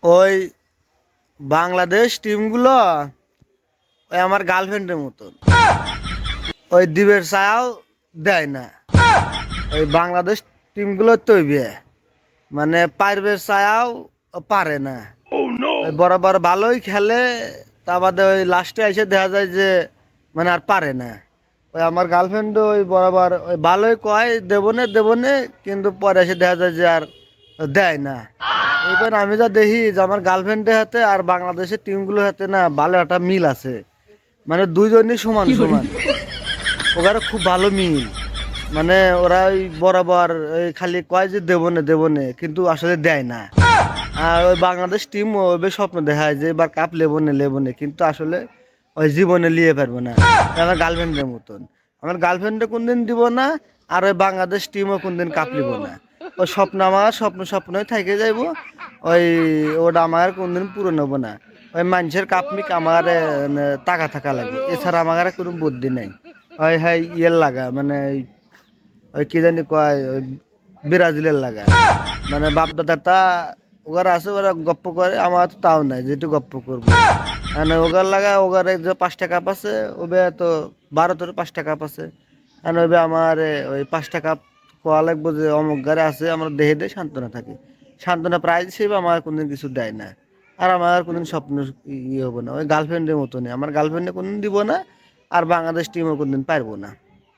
ওই বাংলাদেশ টিমগুলো ওই আমার গার্লফ্রেন্ডের মতন। ওই দ্বীপের ছায়াও দেয় না। ওই বাংলাদেশ টিমগুলো তৈবে মানে পারবে ছায়াও পারে না। ওই বরাবর ভালোই খেলে, তা বাদে ওই লাস্টে এসে দেখা যায় যে মানে আর পারে না। ওই আমার গার্লফ্রেন্ড ওই বরাবর ওই ভালোই কয় দেবনে, কিন্তু পরে এসে দেখা যায় যে আর দেয় না। এবার আমি যা দেখি যে আমার গার্লফ্রেন্ডের হাতে আর বাংলাদেশের টিমগুলোর হাতে না ভালো একটা মিল আছে, মানে দুইজনই সমান সমান। ওরা খুব ভালো মিল, মানে ওরা ওই বরাবর ওই খালি কয় যে দেবনে কিন্তু আসলে দেয় না। আর ওই বাংলাদেশ টিম ওই স্বপ্ন দেখায় যে এবার কাপ লেবনে কিন্তু আসলে ওই জীবনে লিয়ে পারবো না। আমার গার্লফ্রেন্ডের মতন, আমার গার্লফ্রেন্ডে কোনদিন দিব না, আর ওই বাংলাদেশ টিমও কোনদিন কাপ লিব না। ওই স্বপ্ন আমার স্বপ্নই থেকে যাইব। ওই ওটা আমার কোনদিন পূরণ হবো না। ওই মানুষের কাপমিক আমার টাকা থাকা লাগে, এছাড়া আমার কোনো বুদ্ধি নেই। ওই হ্যাঁ ইয়ের লাগা মানে ওই কি জানি কয় ওই ব্রাজিলের লাগা, মানে বাপ দাদাটা ওগার আছে, ওরা গপ্প করে, আমার তো তাও নাই যেটু গপ্প করবো। মানে ওগার লাগা ওগার যে 5টা কাপ আছে, ওবে তো ভারতের 5টা কাপ আছে। আর ওইবে আমার ওই 5টা কাপ কোয়া লাগবো যে অমুক গারে আছে, আমরা দেহে দেহে সান্ত্বনা থাকি। সান্ত্বনা প্রাইজ হিসেবে আমার কোনদিন কিছু দেয় না। আর আমার কোনদিন স্বপ্ন ইয়ে হবো না। ওই গার্লফ্রেন্ডের মতনই, আমার গার্লফ্রেন্ডে কোনদিন দিব না, আর বাংলাদেশ টিমও কোনদিন পারবো না।